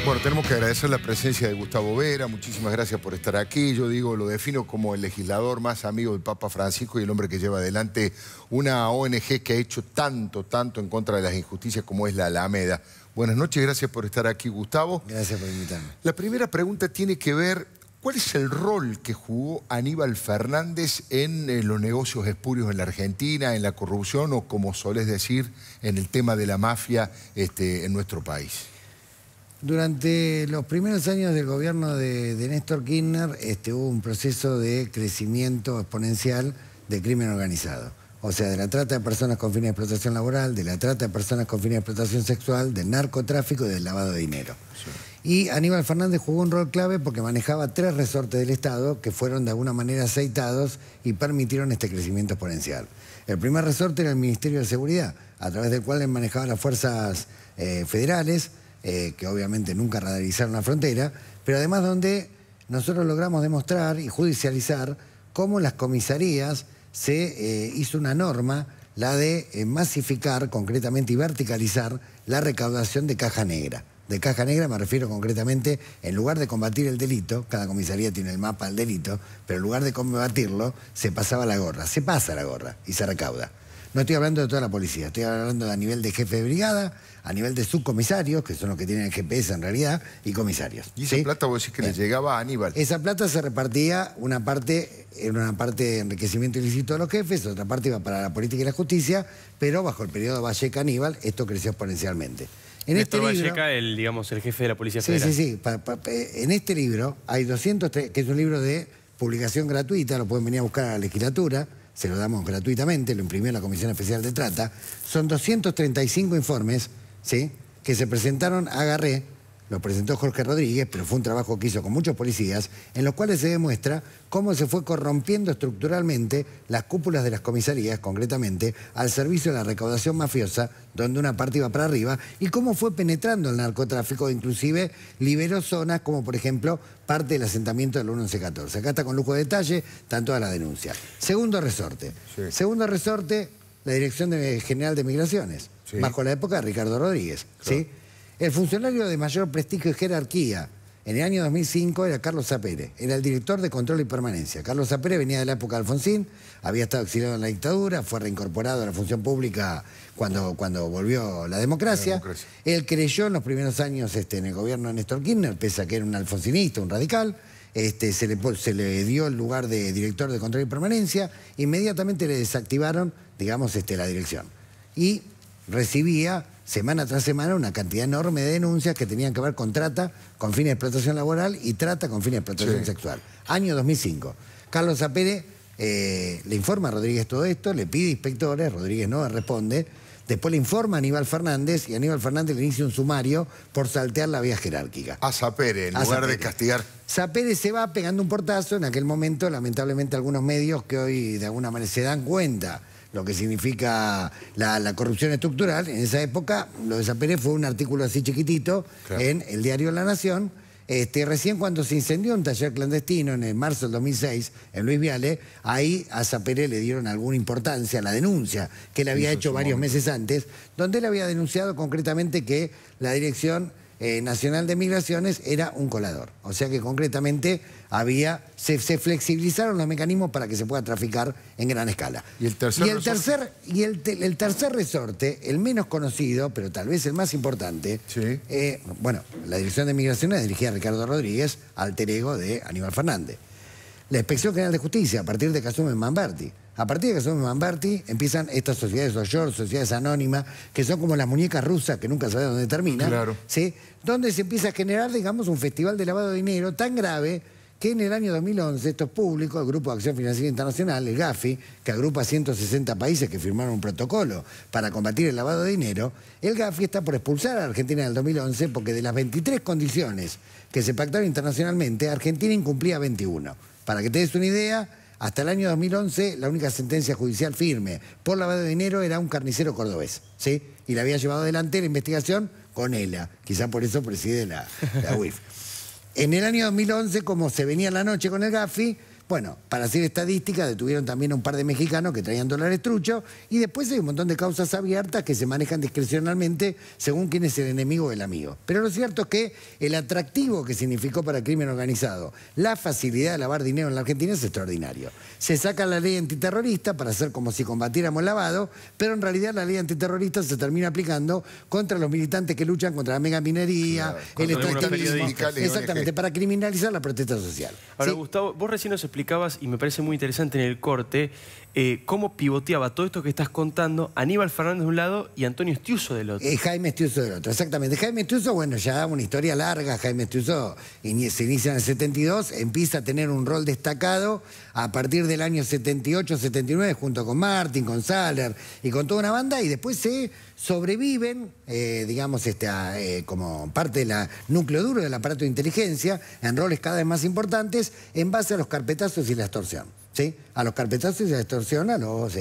Bueno, tenemos que agradecer la presencia de Gustavo Vera. Muchísimas gracias por estar aquí. Yo digo, lo defino como el legislador más amigo del Papa Francisco y el hombre que lleva adelante una ONG que ha hecho tanto en contra de las injusticias como es la Alameda. Buenas noches, gracias por estar aquí, Gustavo. Gracias por invitarme. La primera pregunta tiene que ver, ¿cuál es el rol que jugó Aníbal Fernández en los negocios espurios en la Argentina, en la corrupción o, como solés decir, en el tema de la mafia en nuestro país? Durante los primeros años del gobierno de Néstor Kirchner hubo un proceso de crecimiento exponencial del crimen organizado. O sea, de la trata de personas con fines de explotación laboral, de la trata de personas con fines de explotación sexual, del narcotráfico y del lavado de dinero. Sí. Y Aníbal Fernández jugó un rol clave porque manejaba 3 resortes del Estado que fueron de alguna manera aceitados y permitieron este crecimiento exponencial. El primer resorte era el Ministerio de Seguridad, a través del cual él manejaba las fuerzas federales, que obviamente nunca radarizaron la frontera, pero además donde nosotros logramos demostrar y judicializar cómo las comisarías se hizo una norma, la de masificar concretamente y verticalizar la recaudación de caja negra. De caja negra me refiero concretamente, en lugar de combatir el delito, cada comisaría tiene el mapa del delito, pero en lugar de combatirlo, se pasaba la gorra, se pasa la gorra y se recauda. No estoy hablando de toda la policía, estoy hablando a nivel de jefe de brigada, a nivel de subcomisarios, que son los que tienen el GPS en realidad, y comisarios. ¿Y esa plata vos decís que le llegaba a Aníbal? Esa plata se repartía, una parte de enriquecimiento ilícito de los jefes, otra parte iba para la política y la justicia, pero bajo el periodo Valleca-Aníbal esto creció exponencialmente. En Néstor este libro, Valleca, el jefe de la Policía Federal. Sí. En este libro hay 203, que es un libro de publicación gratuita, lo pueden venir a buscar a la legislatura, se lo damos gratuitamente, lo imprimió la Comisión Especial de Trata. Son 235 informes, ¿sí?, que se presentaron a Garré, lo presentó Jorge Rodríguez, pero fue un trabajo que hizo con muchos policías, en los cuales se demuestra cómo se fue corrompiendo estructuralmente las cúpulas de las comisarías, concretamente, al servicio de la recaudación mafiosa, donde una parte iba para arriba, y cómo fue penetrando el narcotráfico, inclusive liberó zonas como, por ejemplo, parte del asentamiento del 1114. Acá está con lujo de detalle, están todas las denuncias. Segundo resorte. Sí. Segundo resorte, la Dirección General de Migraciones, sí, bajo la época de Ricardo Rodríguez, claro. ¿Sí? El funcionario de mayor prestigio y jerarquía en el año 2005 era Carlos Sapere, era el director de Control y Permanencia. Carlos Sapere venía de la época de Alfonsín, había estado exiliado en la dictadura, fue reincorporado a la función pública cuando volvió la democracia. Él creyó en los primeros años en el gobierno de Néstor Kirchner, pese a que era un alfonsinista, un radical. Se le dio el lugar de director de Control y Permanencia, inmediatamente le desactivaron, digamos, la dirección. Y recibía semana tras semana una cantidad enorme de denuncias que tenían que ver con trata con fines de explotación laboral y trata con fines de explotación sexual. Año 2005. Carlos Sapere le informa a Rodríguez todo esto, le pide inspectores, Rodríguez no responde, después le informa a Aníbal Fernández y Aníbal Fernández le inicia un sumario por saltear la vía jerárquica. A Sapere, en lugar de castigar. Sapere se va pegando un portazo. En aquel momento, lamentablemente, algunos medios que hoy de alguna manera se dan cuenta lo que significa la corrupción estructural. En esa época, lo de Sapere fue un artículo así chiquitito, claro, en el diario La Nación. Recién cuando se incendió un taller clandestino en marzo del 2006, en Luis Viale, ahí a Sapere le dieron alguna importancia a la denuncia que él había hecho varios meses antes, donde él había denunciado concretamente que la Dirección Nacional de Migraciones era un colador. O sea que concretamente se flexibilizaron los mecanismos para que se pueda traficar en gran escala. ¿Y el tercer el tercer resorte, el menos conocido, pero tal vez el más importante, sí, bueno, la Dirección de Migraciones dirigida a Ricardo Rodríguez, alter ego de Aníbal Fernández. La Inspección General de Justicia, a partir de que asume Manberti. A partir de que asume Manberti, empiezan estas sociedades offshore, sociedades anónimas, que son como las muñecas rusas que nunca sabe dónde terminan, claro, ¿sí?, donde se empieza a generar, digamos, un festival de lavado de dinero tan grave que en el año 2011, esto es público, el Grupo de Acción Financiera Internacional, el GAFI, que agrupa 160 países que firmaron un protocolo para combatir el lavado de dinero, el GAFI está por expulsar a Argentina en el 2011 porque de las 23 condiciones que se pactaron internacionalmente, Argentina incumplía 21. Para que te des una idea, hasta el año 2011 la única sentencia judicial firme por lavado de dinero era un carnicero cordobés, ¿sí? Y la había llevado adelante la investigación con ELA, quizá por eso preside la UIF. En el año 2011, como se venía la noche con el GAFI, Bueno, para hacer estadística detuvieron también a un par de mexicanos que traían dólares truchos y después hay un montón de causas abiertas que se manejan discrecionalmente según quién es el enemigo o el amigo. Pero lo cierto es que el atractivo que significó para el crimen organizado la facilidad de lavar dinero en la Argentina es extraordinario. Se saca la ley antiterrorista para hacer como si combatiéramos el lavado, pero en realidad la ley antiterrorista se termina aplicando contra los militantes que luchan contra la megaminería, el extractivismo, exactamente, para criminalizar la protesta social. Ahora, ¿sí? Gustavo, vos recién nos explicabas, y me parece muy interesante en el corte, cómo pivoteaba todo esto que estás contando Aníbal Fernández de un lado y Antonio Estiuso del otro. Jaime Estiuso del otro, exactamente. Jaime Estiuso, bueno, ya una historia larga. Jaime Estiuso se inicia en el 72, empieza a tener un rol destacado a partir del año 78, 79, junto con Martín, con Saller y con toda una banda, y después se sobreviven, digamos, como parte del núcleo duro del aparato de inteligencia, en roles cada vez más importantes, en base a los carpetazos y la extorsión. ¿Sí? A los carpetazos y la extorsión a los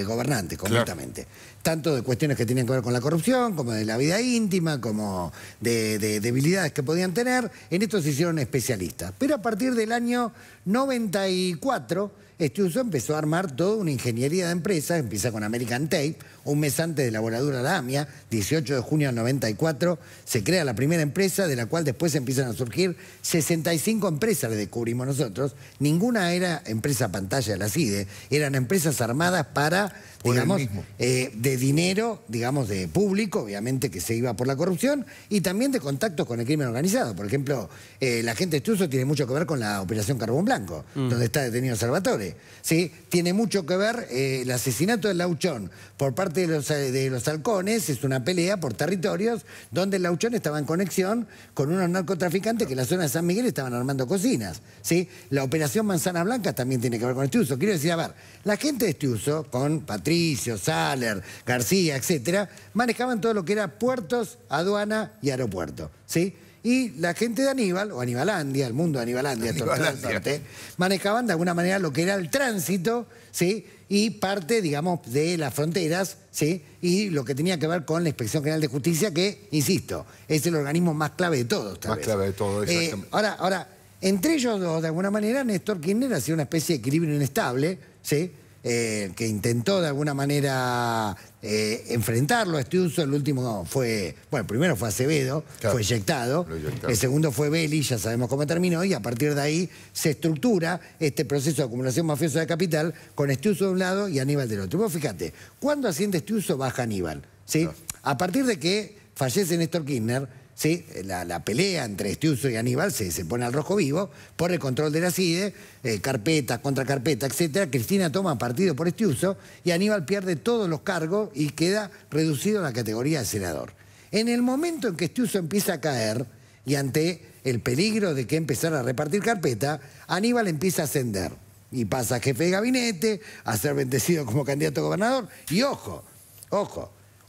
gobernantes, completamente. Claro. Tanto de cuestiones que tenían que ver con la corrupción, como de la vida íntima, como de debilidades que podían tener. En esto se hicieron especialistas. Pero a partir del año 94, Estiuso empezó a armar toda una ingeniería de empresas. Empieza con American Tape, un mes antes de la voladura de AMIA, 18 de junio del 94, se crea la primera empresa, de la cual después empiezan a surgir 65 empresas, le descubrimos nosotros. Ninguna era empresa pantalla de la CIDE, eran empresas armadas para, digamos, de dinero, digamos, de público, obviamente que se iba por la corrupción, y también de contactos con el crimen organizado. Por ejemplo, la gente de Estiuso tiene mucho que ver con la Operación Carbón Blanco, donde está detenido Salvatore. ¿Sí? Tiene mucho que ver el asesinato del Lauchón por parte de los halcones, es una pelea por territorios donde el Lauchón estaba en conexión con unos narcotraficantes que en la zona de San Miguel estaban armando cocinas. ¿Sí? La operación Manzana Blanca también tiene que ver con Estiuso. Quiero decir, a ver, la gente de Estiuso, con Patricio, Saller, García, etcétera, manejaban todo lo que era puertos, aduana y aeropuerto. ¿Sí? Y la gente de Aníbal, o Aníbalandia, el mundo de Aníbalandia, manejaban de alguna manera lo que era el tránsito, ¿sí? Y parte, digamos, de las fronteras, ¿sí? Y lo que tenía que ver con la Inspección General de Justicia, que, insisto, es el organismo más clave de todos. Más clave de todo, exactamente. Ahora, entre ellos dos, de alguna manera, Néstor Kirchner hacía una especie de equilibrio inestable, ¿sí? Que intentó de alguna manera enfrentarlo a Estiuso. El último fue, bueno, primero fue Acevedo, claro, fue eyectado. El segundo fue Belli, ya sabemos cómo terminó, y a partir de ahí se estructura este proceso de acumulación mafiosa de capital con Estiuso de un lado y Aníbal del otro. Y vos fíjate, cuando asciende Estiuso baja Aníbal, ¿sí? Claro. A partir de que fallece Néstor Kirchner, ¿sí? La pelea entre Estiuso y Aníbal se pone al rojo vivo por el control de la CIDE, carpeta, contracarpeta, etcétera. Cristina toma partido por Estiuso y Aníbal pierde todos los cargos y queda reducido a la categoría de senador. En el momento en que Estiuso empieza a caer y ante el peligro de que empezara a repartir carpeta, Aníbal empieza a ascender y pasa a jefe de gabinete, a ser bendecido como candidato a gobernador. Y ojo,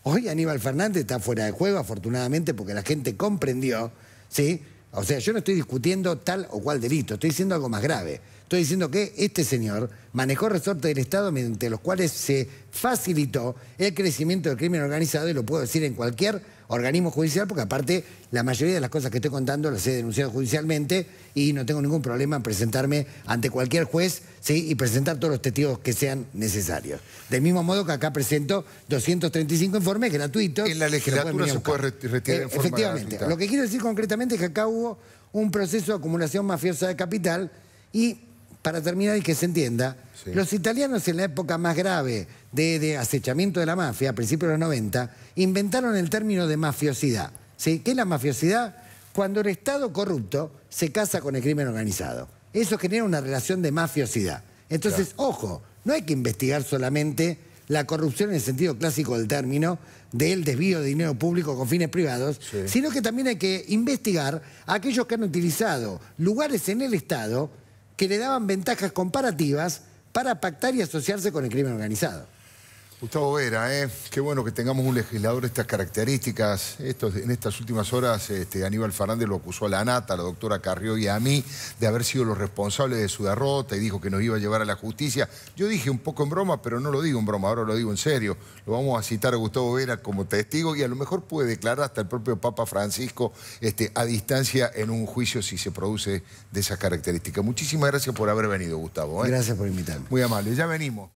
hoy Aníbal Fernández está fuera de juego, afortunadamente, porque la gente comprendió, ¿sí? O sea, yo no estoy discutiendo tal o cual delito, estoy diciendo algo más grave. Estoy diciendo que este señor manejó resortes del Estado mediante los cuales se facilitó el crecimiento del crimen organizado, y lo puedo decir en cualquier organismo judicial, porque aparte la mayoría de las cosas que estoy contando las he denunciado judicialmente y no tengo ningún problema en presentarme ante cualquier juez, ¿sí? Y presentar todos los testigos que sean necesarios. Del mismo modo que acá presento 235 informes gratuitos. En la legislatura se puede retirar en forma efectivamente. gratuita. Lo que quiero decir concretamente es que acá hubo un proceso de acumulación mafiosa de capital y, para terminar y que se entienda, sí, los italianos en la época más grave de acechamiento de la mafia, a principios de los 90, inventaron el término de mafiosidad. ¿Sí? ¿Qué es la mafiosidad? Cuando el Estado corrupto se casa con el crimen organizado. Eso genera una relación de mafiosidad. Entonces, claro, ojo, no hay que investigar solamente la corrupción en el sentido clásico del término, del desvío de dinero público con fines privados, sí, sino que también hay que investigar a aquellos que han utilizado lugares en el Estado que le daban ventajas comparativas para pactar y asociarse con el crimen organizado. Gustavo Vera, qué bueno que tengamos un legislador de estas características. En estas últimas horas Aníbal Fernández lo acusó a la ANATA, a la doctora Carrió y a mí de haber sido los responsables de su derrota y dijo que nos iba a llevar a la justicia. Yo dije un poco en broma, pero no lo digo en broma, ahora lo digo en serio. Lo vamos a citar a Gustavo Vera como testigo y a lo mejor puede declarar hasta el propio Papa Francisco a distancia en un juicio si se produce de esas características. Muchísimas gracias por haber venido, Gustavo. Gracias por invitarme. Muy amable, ya venimos.